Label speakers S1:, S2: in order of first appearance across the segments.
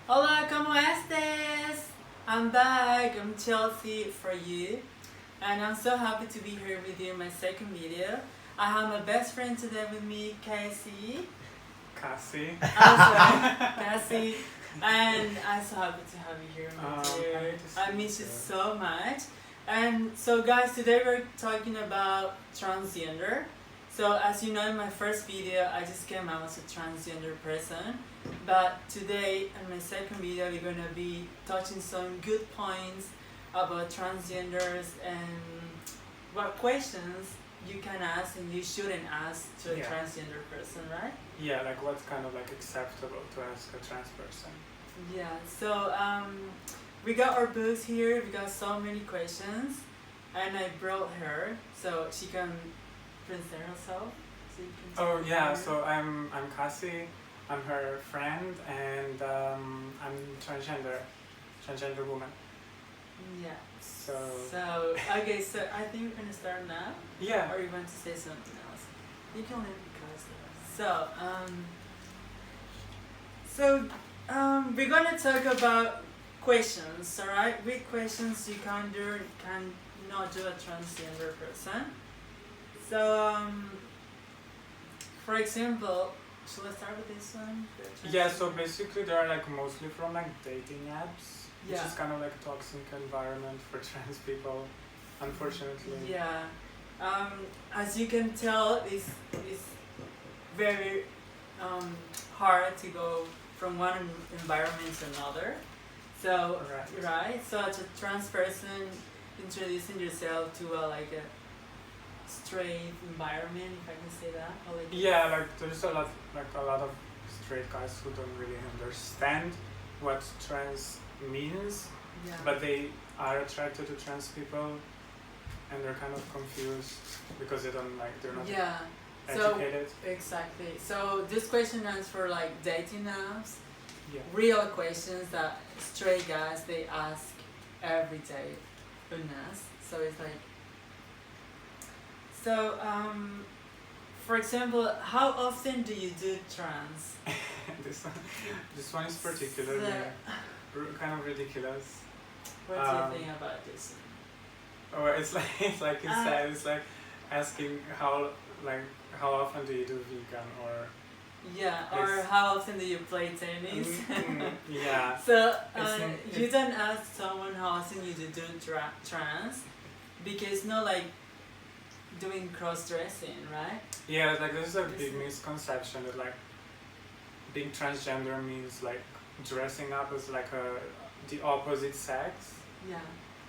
S1: Hola, ¿cómo estés? I'm back. I'm Chelsea for you, and I'm so happy to be here with you in my second video. I have my best friend today with me, Cassie.
S2: Cassie.
S1: Cassie, and I'm so happy to have you here, my dear. I miss you so much. And so, guys, today we're talking about transgender. So, as you know, in my first video, I just came out as a transgender person. But today, in my second video, we're going to be touching some good points about transgenders and what questions you can ask and you shouldn't ask to a transgender person, right?
S2: Yeah, like what's kind of like acceptable to ask a trans person.
S1: Yeah, so we got our books here, we got so many questions, and I brought her so she can present herself. So you can
S2: Oh yeah, so I'm Cassie, I'm her friend, and I'm transgender woman.
S1: Yeah.
S2: So
S1: Okay, so I think we're gonna start now.
S2: Yeah.
S1: Or you want to say something else? You can leave because we're gonna talk about questions, alright? With questions you cannot do a transgender person. So for example, should I start with this one?
S2: Yeah, so basically they are like mostly from like dating apps, which
S1: Yeah.
S2: is kind of like a toxic environment for trans people, unfortunately.
S1: Yeah. As you can tell, it's very hard to go from one environment to another. So right. So as a trans person, introducing yourself to like a straight environment, if I can say that. Or like
S2: Yeah, like there's a lot of straight guys who don't really understand what trans means,
S1: yeah.
S2: but they are attracted to trans people, and they're kind of confused because they're not
S1: yeah.
S2: educated.
S1: So exactly. So this question is for like dating apps.
S2: Yeah.
S1: Real questions that straight guys they ask every day on us. So it's like for example, how often do you do trans?
S2: This one is particularly kind of ridiculous.
S1: What do you think about this?
S2: Oh, it's like you said, it's like asking how often do you do vegan or
S1: or how often do you play tennis?
S2: Yeah.
S1: So you don't ask someone how often you do trans because not like doing cross-dressing, right?
S2: Yeah, like there's a big misconception that like being transgender means like dressing up as like the opposite sex.
S1: Yeah.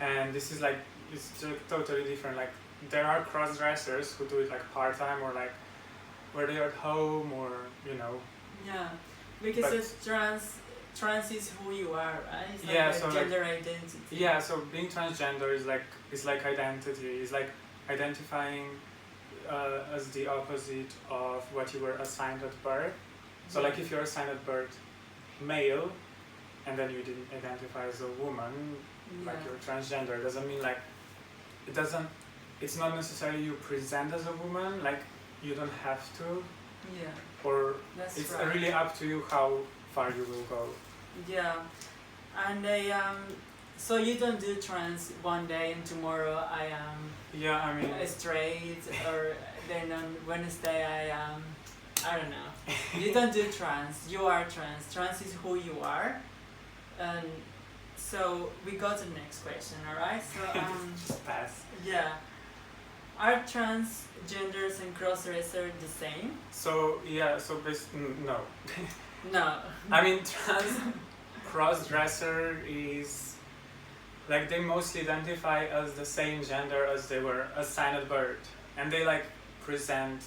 S2: And this is like it's totally different. Like there are cross-dressers who do it like part-time or like where they're at home or you know.
S1: Yeah, because it's trans is who you are, right? It's like
S2: yeah, so
S1: gender identity.
S2: Yeah, so being transgender is like identity. It's like identifying as the opposite of what you were assigned at birth. So like if you're assigned at birth male and then you didn't identify as a woman, like you're transgender, it doesn't mean like it's not necessarily you present as a woman, like you don't have to.
S1: Yeah.
S2: Or
S1: that's
S2: it's
S1: right.
S2: really up to you how far you will go.
S1: Yeah. And so you don't do trans one day and tomorrow I am straight or then on Wednesday I am I don't know. You don't do trans, you are trans. Trans is who you are. And so we go to the next question, alright? So
S2: pass.
S1: Yeah. Are transgenders and crossdressers the same?
S2: So yeah, so no.
S1: No.
S2: I mean cross-dresser is like they mostly identify as the same gender as they were assigned at birth, and they like present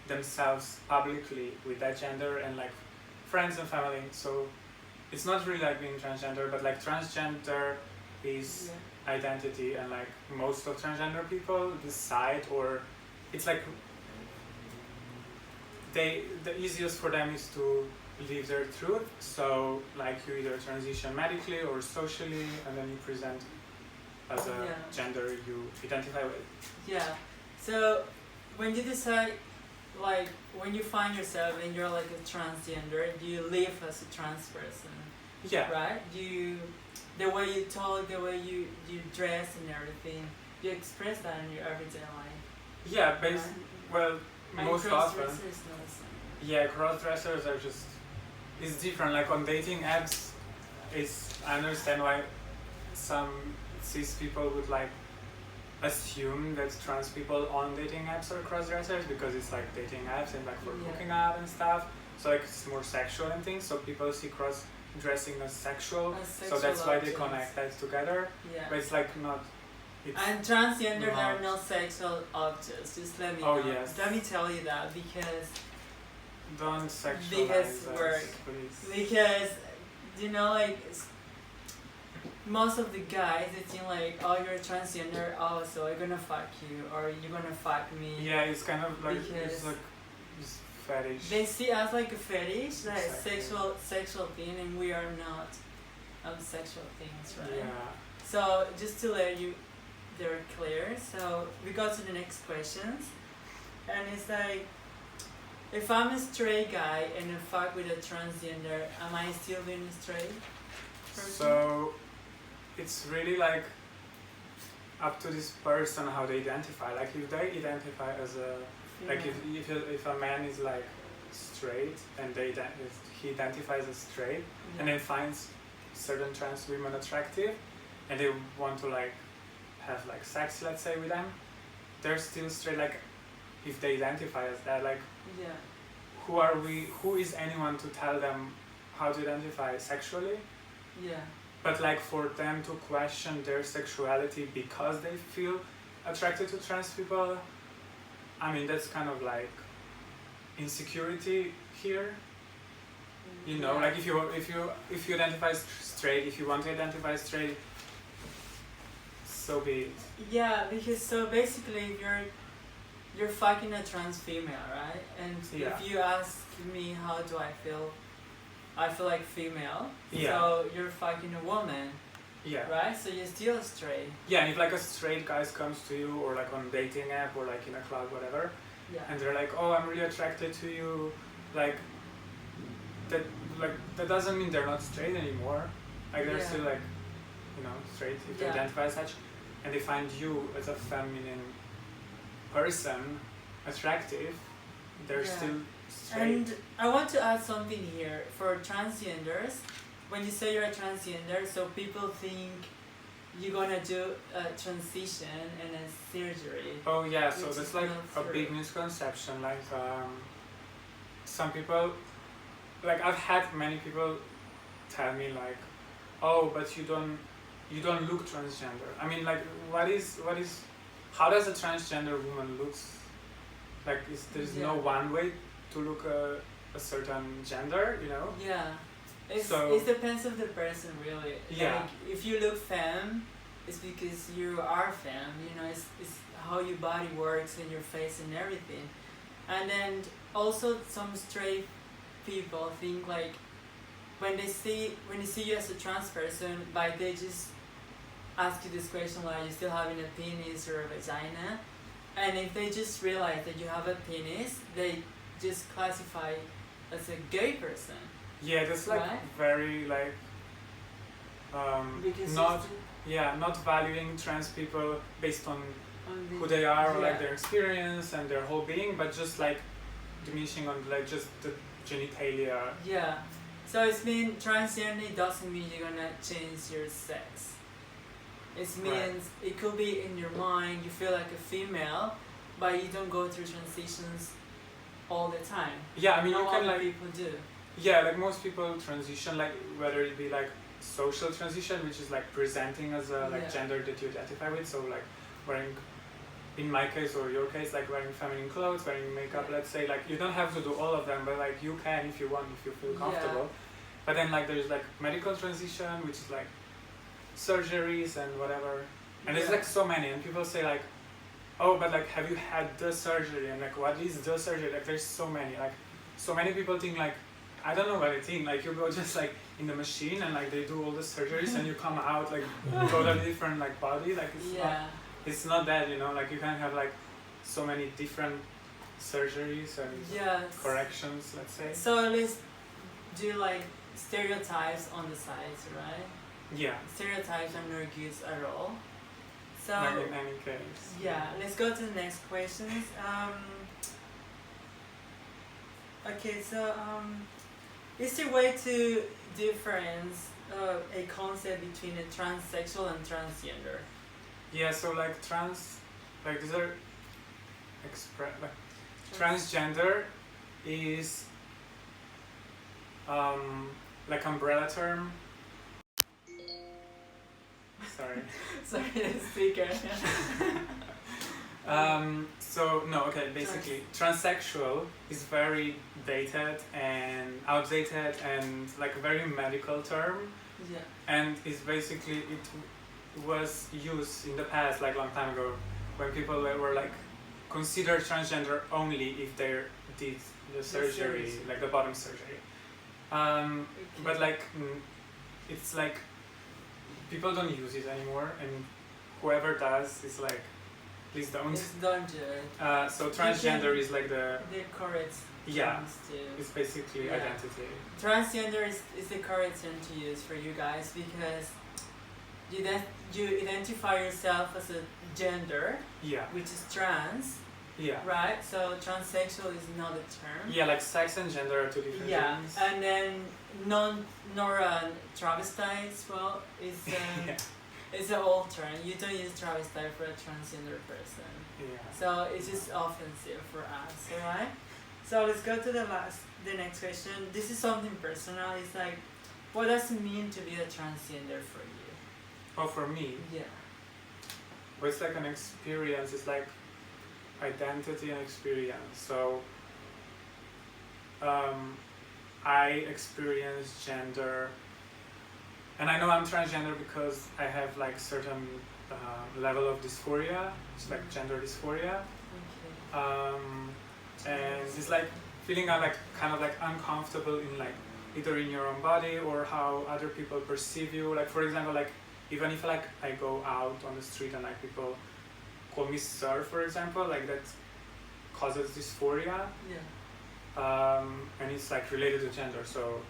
S2: themselves publicly with that gender and like friends and family. So it's not really like being transgender, but like transgender is identity, and like most of transgender people decide, or it's like the easiest for them is to live their truth. So like you either transition medically or socially, and then you present as a gender you identify with.
S1: Yeah. So when you decide, like when you find yourself and you're like a transgender, you live as a trans person.
S2: Yeah.
S1: Right? The way you talk, the way you dress and everything, you express that in your everyday life.
S2: Yeah,
S1: Right?
S2: well,
S1: And
S2: most often.
S1: cross-dressers not the same.
S2: Yeah, cross-dressers are just, it's different. Like on dating apps, I understand why some cis people would like assume that trans people on dating apps are cross-dressers because it's like dating apps and like for hooking up and stuff. So like it's more sexual and things. So people see cross-dressing as sexual. So that's why they connect that together.
S1: Yeah.
S2: But it's like not.
S1: And transgenders are not sexual objects. Just let me know.
S2: Yes.
S1: Let me tell you that because.
S2: Don't sexualize us, please.
S1: Because, you know, like most of the guys, they think like, oh, you're a transgender, oh, so I'm gonna fuck you, or you're gonna fuck me.
S2: Yeah, it's kind of like it's like this fetish.
S1: They see us like a fetish, like
S2: exactly.
S1: sexual thing, and we are not sexual things, right?
S2: Yeah.
S1: So just to let you, they're clear. So we go to the next questions, and it's like, if I'm a straight guy and I fuck with a transgender, am I still being straight person?
S2: So it's really like up to this person how they identify. Like if they identify as a like if a man is like straight and he identifies as straight and then finds certain trans women attractive and they want to like have like sex, let's say, with them, they're still straight. Like if they identify as that, like who are we? Who is anyone to tell them how to identify sexually?
S1: Yeah.
S2: But like for them to question their sexuality because they feel attracted to trans people, I mean that's kind of like insecurity here. You know, like if you identify straight, if you want to identify straight, so be it.
S1: Yeah, because so basically you're fucking a trans female, right? And if you ask me how do I feel like female.
S2: Yeah.
S1: So you're fucking a woman.
S2: Yeah.
S1: Right? So you're still straight.
S2: Yeah, and if like a straight guy comes to you or like on a dating app or like in a club, whatever, and they're like, oh, I'm really attracted to you, like that doesn't mean they're not straight anymore. Like they're still like, you know, straight if they identify as such, and they find you as a feminine person attractive, they're still straight.
S1: And I want to add something here for transgenders. When you say you're a transgender, so people think you're gonna do a transition and a surgery.
S2: Oh yeah, so that's like a big misconception. Like some people, like I've had many people tell me like, oh, but you don't look transgender. I mean, like what is how does a transgender woman looks? Like there's no one way to look a certain gender, you know?
S1: Yeah. It depends on the person, really.
S2: Yeah.
S1: Like, if you look femme, it's because you are femme. You know, it's how your body works and your face and everything. And then also some straight people think like when they see you as a trans person, like they just ask you this question like, you still having a penis or a vagina? And if they just realize that you have a penis, they just classify as a gay person.
S2: Yeah, that's like very like not valuing trans people based on who they are or like their experience and their whole being, but just like diminishing on like just the genitalia.
S1: Yeah. So it's mean transgender doesn't mean you're gonna change your sex. It means it could be in your mind, you feel like a female, but you don't go through transitions all the time.
S2: Yeah, I mean you can like
S1: people do.
S2: Yeah, like most people transition, like whether it be like social transition, which is like presenting as a like gender that you identify with, so like wearing, in my case or your case, like wearing feminine clothes, wearing makeup, let's say, like you don't have to do all of them, but like you can if you want, if you feel comfortable. But then like there's like medical transition, which is like surgeries and whatever, and there's like so many, and people say like, oh, but like have you had the surgery, and like what is the surgery? Like there's so many, like so many people think like, I don't know what I think, like you go just like in the machine and like they do all the surgeries and you come out like totally different like body, like it's not that, you know, like you can have like so many different surgeries and corrections, let's say.
S1: So let's do like stereotypes on the sides, right?
S2: Yeah.
S1: Stereotypes are no good at all. So
S2: Like in any case.
S1: yeah, let's go to the next questions. Okay, so is there a way to difference a concept between a transsexual and transgender?
S2: Yeah, so like these are transgender is like umbrella term. Sorry.
S1: Sorry, the speaker.
S2: Basically, transsexual is very dated and outdated and like a very medical term.
S1: Yeah.
S2: And it's basically, it was used in the past, like long time ago, when people were like considered transgender only if they did the surgery, like the bottom surgery. But like, it's like, people don't use it anymore, and whoever does is like, please don't.
S1: It's don't do it.
S2: So transgender is like the
S1: correct.
S2: yeah. It's basically identity.
S1: Transgender is the correct term to use for you guys because you identify yourself as a gender,
S2: Yeah.
S1: which is trans,
S2: Yeah.
S1: right? So transsexual is not a term.
S2: Yeah, like sex and gender are two different things.
S1: And then travesti as well is it's an old term. You don't use travesti for a transgender person.
S2: Yeah.
S1: So it's just offensive for us, alright? So let's go to the next question. This is something personal. It's like, what does it mean to be a transgender for you?
S2: Oh, for me?
S1: Yeah.
S2: Well, it's like an experience. It's like identity and experience. So I experience gender, and I know I'm transgender because I have like certain level of dysphoria. It's like gender dysphoria.
S1: Okay.
S2: And it's like feeling like kind of like uncomfortable in like either in your own body or how other people perceive you. Like for example, like even if like I go out on the street and like people call me sir, for example, like that causes dysphoria.
S1: Yeah.
S2: And it's like related to gender. So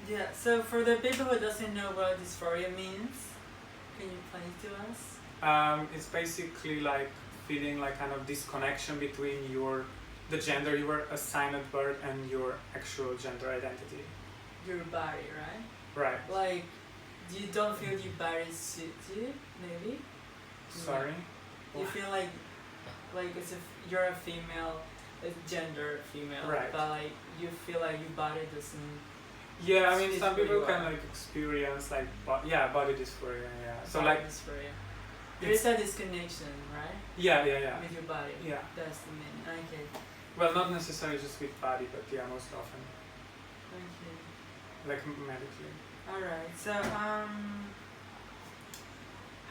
S1: yeah. So for the people who doesn't know what dysphoria means, can you explain it to us?
S2: It's basically like feeling like kind of disconnection between the gender you were assigned at birth and your actual gender identity.
S1: Your body, right?
S2: Right.
S1: Like, you don't feel your body suits you, maybe?
S2: Sorry?
S1: You feel like as if you're a female, a gender female,
S2: right.
S1: But like you feel like your body doesn't.
S2: Yeah, I mean some people can like experience like body dysphoria. Yeah. So
S1: body
S2: like
S1: dysphoria. There's a disconnection, right?
S2: Yeah.
S1: With your body.
S2: Yeah.
S1: That's the main. Okay.
S2: Well, not necessarily just with body, but yeah, most often.
S1: Okay.
S2: Like medically.
S1: Alright, so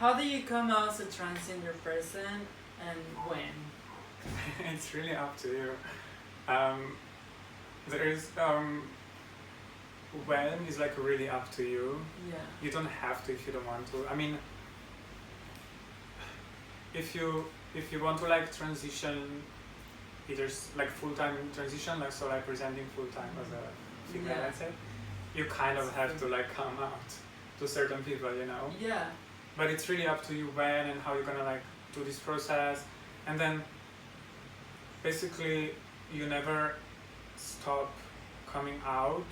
S1: how do you come out as a transgender person and when?
S2: It's really up to you. There's when is like really up to you.
S1: Yeah.
S2: You don't have to if you don't want to. I mean, if you want to like transition, either like full-time transition, like so like presenting full-time as a female,
S1: Yeah.
S2: let's say, you kind of have to like come out to certain people, you know.
S1: Yeah.
S2: But it's really up to you when and how you're gonna like do this process, and then basically you never stop coming out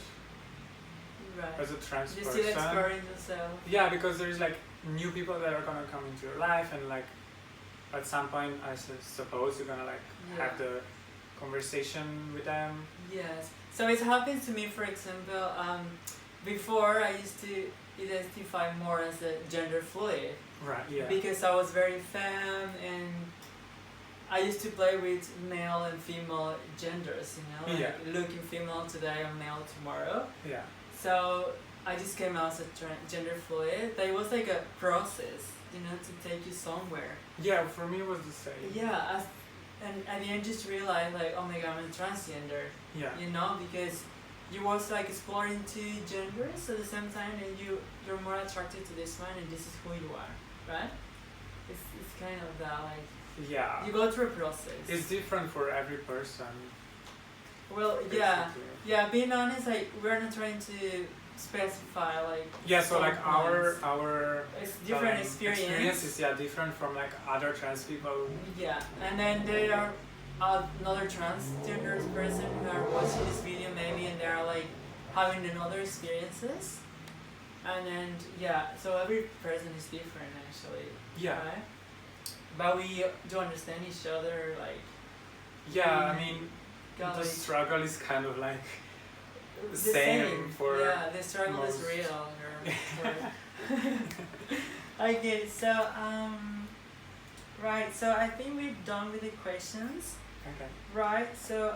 S1: Right.
S2: as a trans
S1: You
S2: person.
S1: still exploring yourself.
S2: Yeah, because there's like new people that are gonna come into your life, and like at some point I suppose you're gonna like have the conversation with them.
S1: Yes. So it happens to me, for example, before I used to identify more as a gender fluid.
S2: Right, yeah.
S1: Because I was very femme and I used to play with male and female genders, you know, like looking female today and male tomorrow.
S2: Yeah.
S1: So I just came out as a gender fluid, but it was like a process, you know, to take you somewhere.
S2: Yeah, for me it was the same.
S1: Yeah, and at the end just realized like, oh my god, I'm a transgender.
S2: Yeah.
S1: You know, because you was like exploring two genders at the same time, and you're more attracted to this one, and this is who you are, right? It's kind of that like.
S2: Yeah.
S1: You go through a process.
S2: It's different for every person.
S1: Well,
S2: basically.
S1: yeah. Being honest, like we're not trying to specify like
S2: yeah, so
S1: some
S2: like
S1: points.
S2: our
S1: It's different experience.
S2: is different from like other trans people.
S1: Yeah, and then there are another transgender person who are watching this video maybe, and they are like having another experiences. And then yeah, so every person is different actually.
S2: Yeah.
S1: Right? But we do understand each other, like.
S2: Yeah, I mean,
S1: got,
S2: the
S1: like,
S2: struggle is kind of like
S1: the
S2: same for.
S1: Yeah, the struggle is
S2: most.
S1: real. Okay, so right, so I think we're done with the questions.
S2: Okay.
S1: Right, so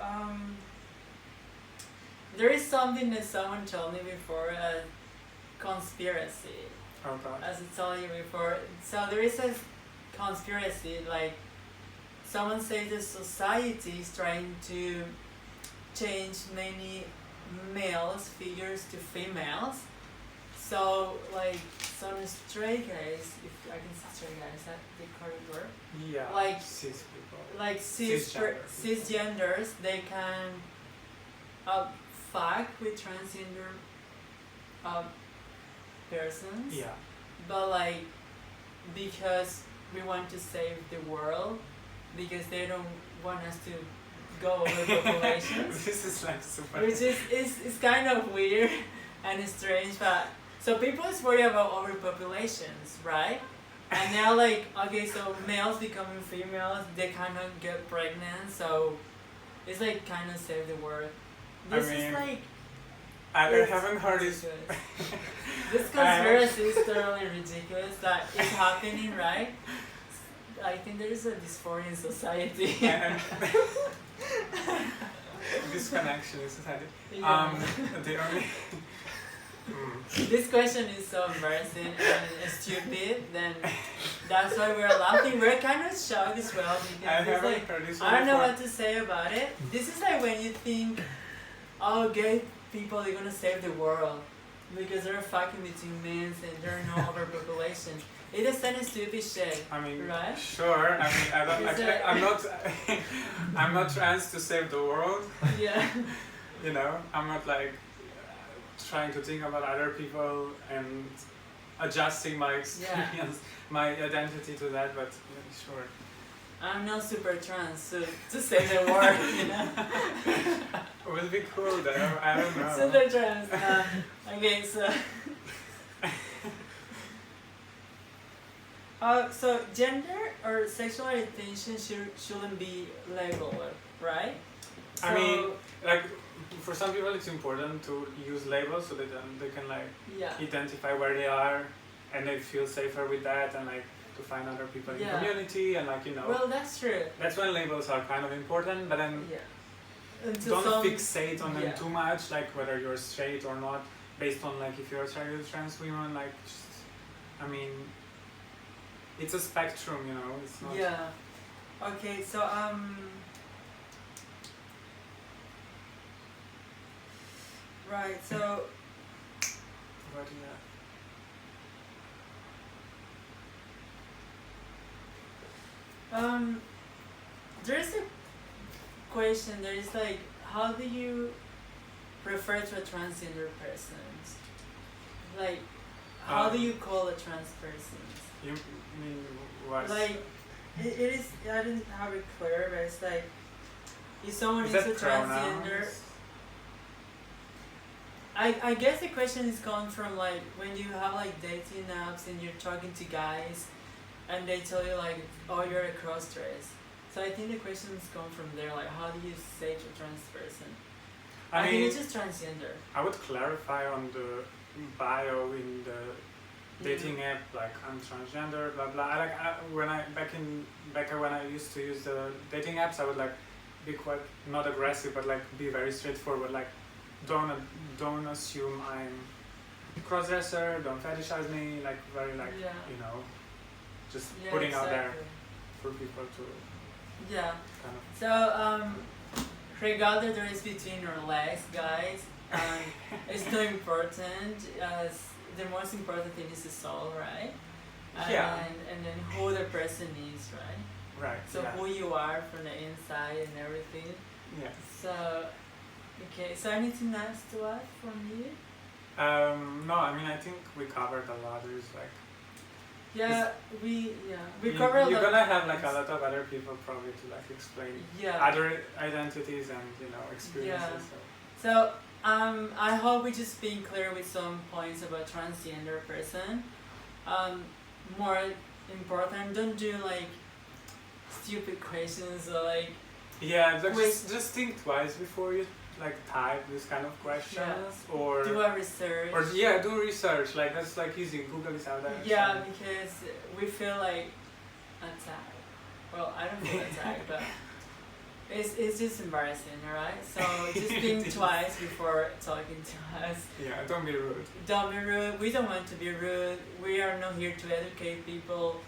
S1: there is something that someone told me before, a conspiracy.
S2: Oh God.
S1: As I told you before, so there is a conspiracy, like someone says that society is trying to change many males figures to females. So like some straight guys, if I can say straight guys, is that the correct word?
S2: Yeah.
S1: Like
S2: cis people.
S1: like cisgenders, they can fuck with transgender persons.
S2: Yeah.
S1: But like because we want to save the world, because they don't want us to go over populations.
S2: This is like super.
S1: Which is it's kind of weird and strange, but so people is worried about overpopulations, right? And now like okay, so males becoming females, they kind of get pregnant, so it's like kind of save the world. This is like
S2: I haven't heard it.
S1: This conspiracy is totally ridiculous that it's happening, right? I think there is a dysphoria in society.
S2: Disconnection in society.
S1: Yeah.
S2: The only.
S1: This question is so embarrassing and stupid, then that's why we're laughing. We're kind of shocked as well because it's like, I don't know what to say about it. This is like when you think, oh, gay people are gonna save the world because they're fucking between men and there are no overpopulation. It is kind of stupid shit.
S2: I mean,
S1: right?
S2: Sure. I mean, I don't. I'm not. I'm not trans to save the world.
S1: Yeah.
S2: You know, I'm not like trying to think about other people and adjusting my experience, my identity to that. But yeah, sure.
S1: I'm not super trans to save the world. You know.
S2: It would be cool though. I don't know.
S1: Super trans. Okay, so. So gender or sexual orientation shouldn't be labeled, right? So
S2: I mean, like for some people it's important to use labels so that they can like identify where they are and they feel safer with that, and like to find other people in the community and like, you know.
S1: Well, that's true.
S2: That's when labels are kind of important, but then
S1: Until
S2: don't fixate on them too much, like whether you're straight or not, based on like if you're a trans woman, like just, I mean, it's a spectrum, you know. It's not.
S1: Yeah. Okay. So Right. So.
S2: But yeah.
S1: There's a question. There is like, how do you refer to a transgender person? Like, how do you call a trans person?
S2: You mean what?
S1: Like, it is. I didn't have it clear, but it's like, if someone is a transgender. I guess the question is coming from like when you have like dating apps and you're talking to guys, and they tell you like, oh, you're a crossdress. So I think the question is coming from there, like how do you say to a trans person? I mean, it's just transgender.
S2: I would clarify on the bio in the dating app, like I'm transgender, blah blah. When I used to use the dating apps, I would like be quite not aggressive, but like be very straightforward. Like don't assume I'm crossdresser. Don't fetishize me. Like very like you know, just putting out there for people to.
S1: Yeah.
S2: Kind of.
S1: So regardless there is between or less, guys, it's not important. The most important thing is the soul, right? And then who the person is, right?
S2: Right.
S1: So who you are from the inside and everything.
S2: Yeah.
S1: So, okay. So anything else to add from you?
S2: No, I mean I think we covered a lot. There's like
S1: we covered a lot.
S2: You're gonna have like a lot of other people probably to like explain other identities and experiences.
S1: So I hope we just being clear with some points about transgender person. More important, don't do like stupid questions or like.
S2: Yeah, just think twice before you like type this kind of questions or
S1: do a research.
S2: Or do research. Like that's like easy. Google is out there.
S1: Yeah, so. Because we feel like attacked. Well, I don't feel attacked, but it's just embarrassing, alright? So just think twice before talking to us.
S2: Yeah, don't be rude.
S1: Don't be rude. We don't want to be rude. We are not here to educate people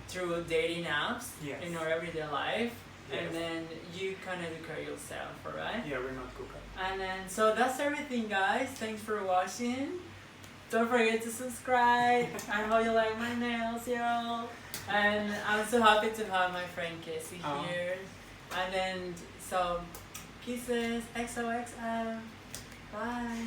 S1: through dating apps in our everyday life. Yes. And then you can educate yourself, alright?
S2: Yeah, we're not Google.
S1: And then, so that's everything, guys. Thanks for watching. Don't forget to subscribe. I hope you like my nails, y'all. And I'm so happy to have my friend Cassie here. And then, so, kisses, XOXO. Bye.